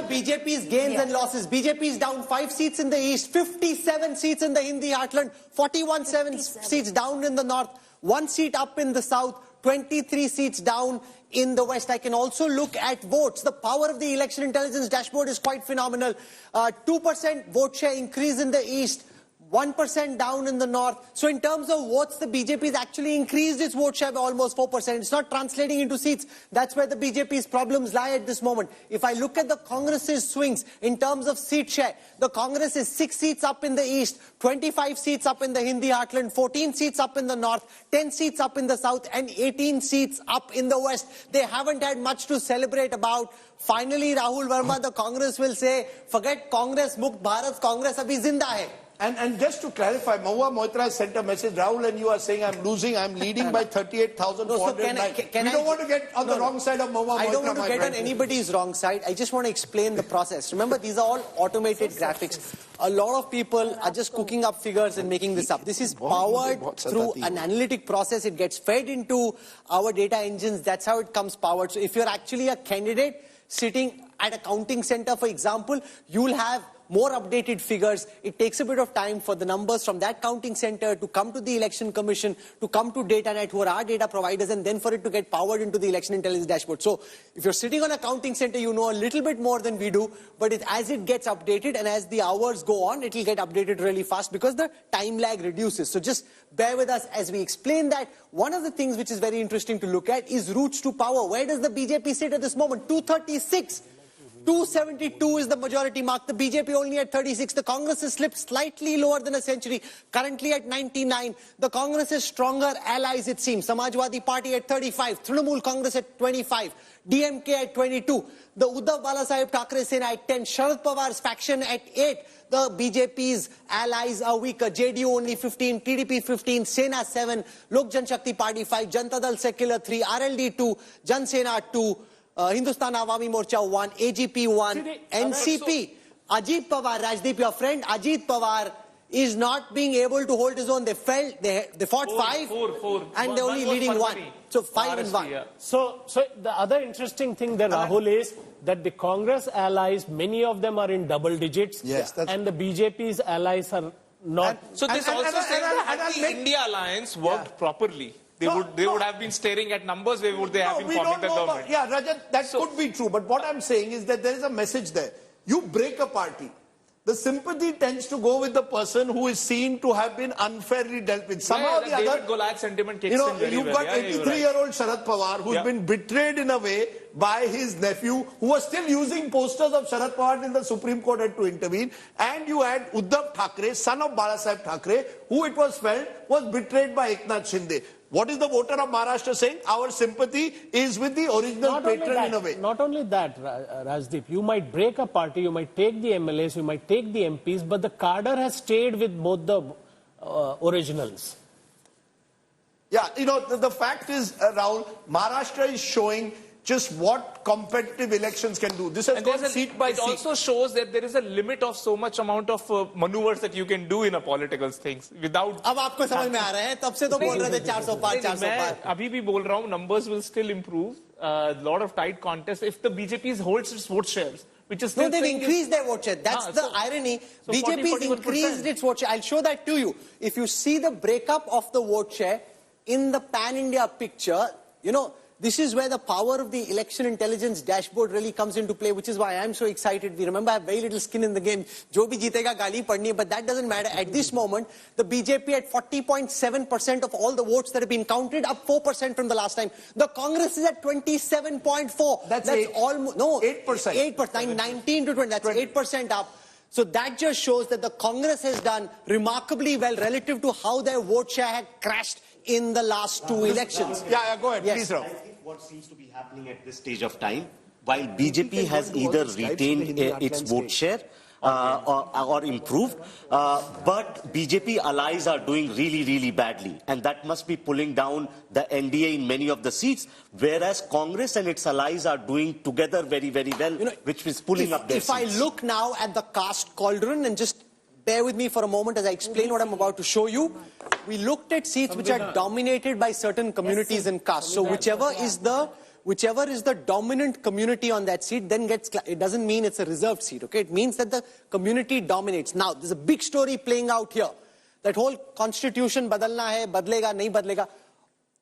the BJP's gains and losses. BJP is down 5 seats in the east, 57 seats in the Hindi Heartland, 41 seats down in the north, 1 seat up in the south, 23 seats down in the west. I can also look at votes. The power of the election intelligence dashboard is quite phenomenal. 2% vote share increase in the east, 1% down in the north. So in terms of votes, the BJP has actually increased its vote share by almost 4%. It's not translating into seats. That's where the BJP's problems lie at this moment. If I look at the Congress's swings in terms of seat share, the Congress is 6 seats up in the east, 25 seats up in the Hindi Heartland, 14 seats up in the north, 10 seats up in the south, and 18 seats up in the west. They haven't had much to celebrate about. Finally, Rahul Verma, the Congress will say, forget Congress, Mukt Bharat, Congress abhi zinda hai. And just to clarify, Mahua Moitra sent a message, Rahul, and you are saying I'm losing, I'm leading by 38,409. We don't want to get on the wrong side of Mahua Moitra. I don't want to get on anybody's wrong side. I just want to explain the process. Remember, these are all automated graphics. A lot of people are just cooking up figures and making this up. This is powered through an analytic process. It gets fed into our data engines. That's how it comes powered. So if you're actually a candidate sitting at a counting center, for example, you'll have more updated figures. It takes a bit of time for the numbers from that counting center to come to the Election Commission, to come to DataNet, who are our data providers, and then for it to get powered into the Election Intelligence Dashboard. So if you're sitting on a counting center, you know a little bit more than we do, but as it gets updated and as the hours go on, it will get updated really fast because the time lag reduces. So just bear with us as we explain that. One of the things which is very interesting to look at is routes to power. Where does the BJP sit at this moment? 236. 272 is the majority mark. The BJP only at 36. The Congress has slipped slightly lower than a century, currently at 99. The Congress has stronger allies, it seems. Samajwadi Party at 35. Trinamool Congress at 25. DMK at 22. The Uddhav Balasaheb Thackeray Sena at 10. Sharad Pawar's faction at 8. The BJP's allies are weaker. JDU only 15. TDP 15. Sena 7. Lok Janshakti Party 5. Janata Dal Secular 3. RLD 2. Jan Sena 2. Hindustan Awami Morcha 1, AGP 1, NCP, Ajit Pawar, Rajdeep, your friend Ajit Pawar is not being able to hold his own. They fought four, and they're only leading 1. So 5 and 1. So the other interesting thing there, Rahul, is that the Congress allies, many of them are in double digits, and the BJP's allies are not. So this also says that the India alliance worked properly. They would have been staring at numbers. Where would they have been forming the government? Yeah, Rajat, that could be true. But what I'm saying is that there is a message there. You break a party. The sympathy tends to go with the person who is seen to have been unfairly dealt with. Somehow the David other, Goliath sentiment kicks in very you've got 83-year-old Sharad Pawar who's been betrayed in a way by his nephew, who was still using posters of Sharad Pawar in the Supreme Court had to intervene. And you had Uddhav Thackeray, son of Balasaheb Thackeray, who it was felt was betrayed by Eknath Shinde. What is the voter of Maharashtra saying? Our sympathy is with the original patron in a way. Not only that, Rajdeep, you might break a party, you might take the MLAs, you might take the MPs, but the cadre has stayed with both the originals. Yeah, the fact is, Rahul, Maharashtra is showing just what competitive elections can do. This has gone seat by seat. It also shows that there is a limit of so much amount of maneuvers that you can do in a political things without. अब आपको समझ में आ रहा है तब से तो बोल रहे थे 400 पार 400 पार. अभी भी बोल रहा हूँ, numbers will still improve. A lot of tight contests if the BJP holds its vote shares, which is still. No, they've increased their vote share. That's the irony. So BJP's increased its vote share. I'll show that to you. If you see the breakup of the vote share in the pan-India picture, this is where the power of the election intelligence dashboard really comes into play, which is why I'm so excited. We remember I have very little skin in the game. Jo bhi jeetega gali padni, but that doesn't matter. At this moment, the BJP at 40.7% of all the votes that have been counted, up 4% from the last time. The Congress is at 27.4. That's almost 8%. 8%. 19 to 20. That's 8% up. So that just shows that the Congress has done remarkably well relative to how their vote share had crashed in the last 2 elections. Yeah, go ahead, please, Rahul. I think what seems to be happening at this stage of time, while BJP has either retained its vote share or improved, but BJP allies are doing really, really badly. And that must be pulling down the NDA in many of the seats, whereas Congress and its allies are doing together very, very well, which is pulling up their seats. If I look now at the caste cauldron, and just bear with me for a moment as I explain what I'm about to show you. We looked at seats which are dominated by certain communities and castes. So whichever is the whichever is the dominant community on that seat then gets, it doesn't mean it's a reserved seat, okay? It means that the community dominates. Now, there's a big story playing out here. That whole constitution badalna hai, badlega, nahi badlega.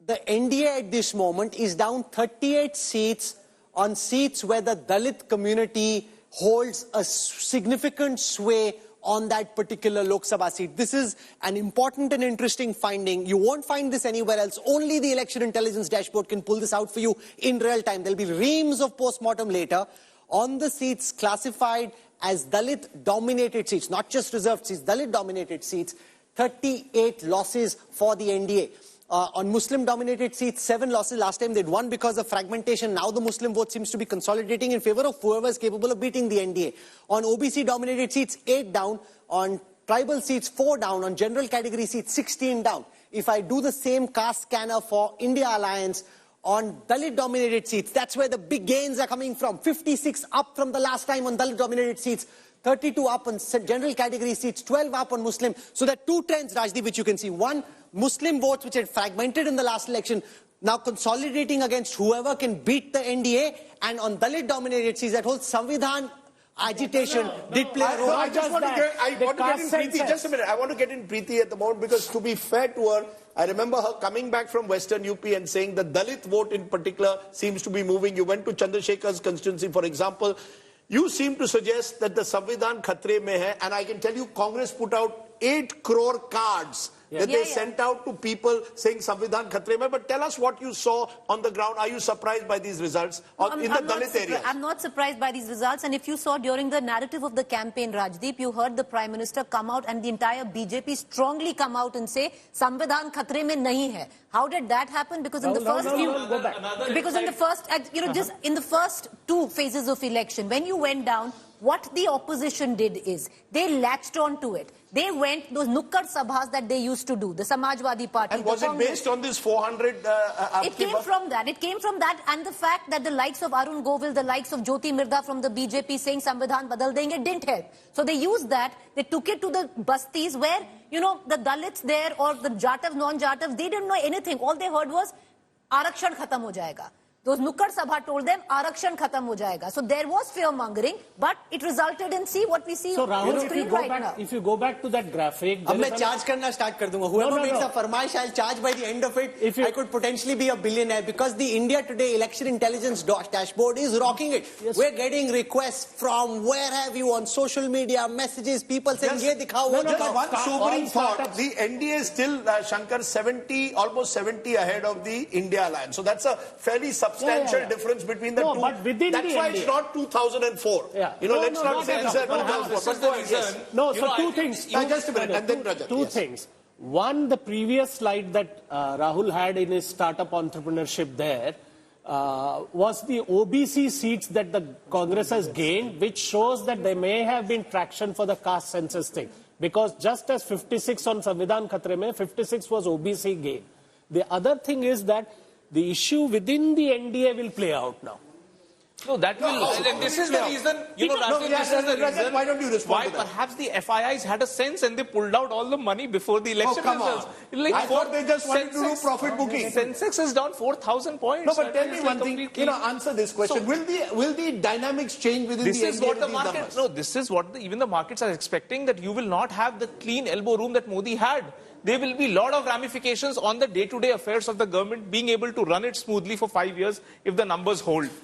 The NDA at this moment is down 38 seats on seats where the Dalit community holds a significant sway on that particular Lok Sabha seat. This is an important and interesting finding. You won't find this anywhere else. Only the election intelligence dashboard can pull this out for you in real time. There'll be reams of post-mortem later on the seats classified as Dalit-dominated seats, not just reserved seats, Dalit-dominated seats, 38 losses for the NDA. On Muslim-dominated seats, 7 losses. Last time they'd won because of fragmentation. Now the Muslim vote seems to be consolidating in favor of whoever is capable of beating the NDA. On OBC-dominated seats, 8 down. On tribal seats, 4 down. On general category seats, 16 down. If I do the same caste scanner for India Alliance, on Dalit-dominated seats, that's where the big gains are coming from. 56 up from the last time on Dalit-dominated seats. 32 up on general category seats, 12 up on Muslim. So there are 2 trends, Rajdeep, which you can see. One, Muslim votes which had fragmented in the last election, now consolidating against whoever can beat the NDA. And on Dalit-dominated seats, that whole Samvidhan agitation did play a role. I want to get in Preeti. Just a minute. I want to get in Preeti at the moment because to be fair to her, I remember her coming back from Western UP and saying the Dalit vote in particular seems to be moving. You went to Chandrasekhar's constituency, for example. You seem to suggest that the Samvidhan khatre mein hai, and I can tell you Congress put out 8 crore cards that they sent out to people saying Samvidhan khatre mein. But tell us what you saw on the ground. Are you surprised by these results in the Dalit areas? I'm not surprised by these results. And if you saw during the narrative of the campaign, Rajdeep, you heard the Prime Minister come out and the entire BJP strongly come out and say Samvidhan khatre mein nahi hai. How did that happen? Because in the first 2 phases of election, when you went down, what the opposition did is they latched on to it. They went, those Nukkad Sabhas that they used to do, the Samajwadi Party. And was it based on this 400? It came from that. It came from that and the fact that the likes of Arun Govil, the likes of Jyoti Mirda from the BJP saying Samvidhan badal denge didn't help. So they used that. They took it to the bastis where, you know, the Dalits there or the Jatavs, non-Jatavs, they didn't know anything. All they heard was, Arakshan khatam ho jayega. Those Nukkad Sabha told them, Arakshan khatam ho jayega. So there was fear-mongering, but it resulted in, see what we see so Rahul, on screen right now. If you go back to that graphic... Ab main charge karna start kar dunga. Whoever makes a farmaish, I'll charge by the end of it. I could potentially be a billionaire because the India Today election intelligence dashboard is rocking it. Yes. We're getting requests from where have you on social media, messages, people saying, ye dikhao, wo dikhao. One sobering thought, the NDA is still, Shankar, almost 70 ahead of the India Alliance. So that's a fairly substantial difference between the two. But within that's why it's not 2004. You know, let's not say this is 2004. No, so 2 things. Just a minute, and then Rajat. 2 things. One, the previous slide that Rahul had in his startup entrepreneurship there was the OBC seats that the Congress has gained, which shows that there may have been traction for the caste census thing. Because just as 56 on Samvidhan Khatre mein, 56 was OBC gain. The other thing is that the issue within the NDA will play out now. No, that will. And this is the reason. You know, this is the reason. Why don't you respond to that? Perhaps the FIIs had a sense and they pulled out all the money before the election results. Like I thought they just wanted to do profit booking. Sensex is down 4,000 points. No, but tell me one thing. You know, answer this question. So, will the dynamics change within the NDA? This is what the market. No, this is what even the markets are expecting, that you will not have the clean elbow room that Modi had. There will be a lot of ramifications on the day-to-day affairs of the government being able to run it smoothly for 5 years if the numbers hold.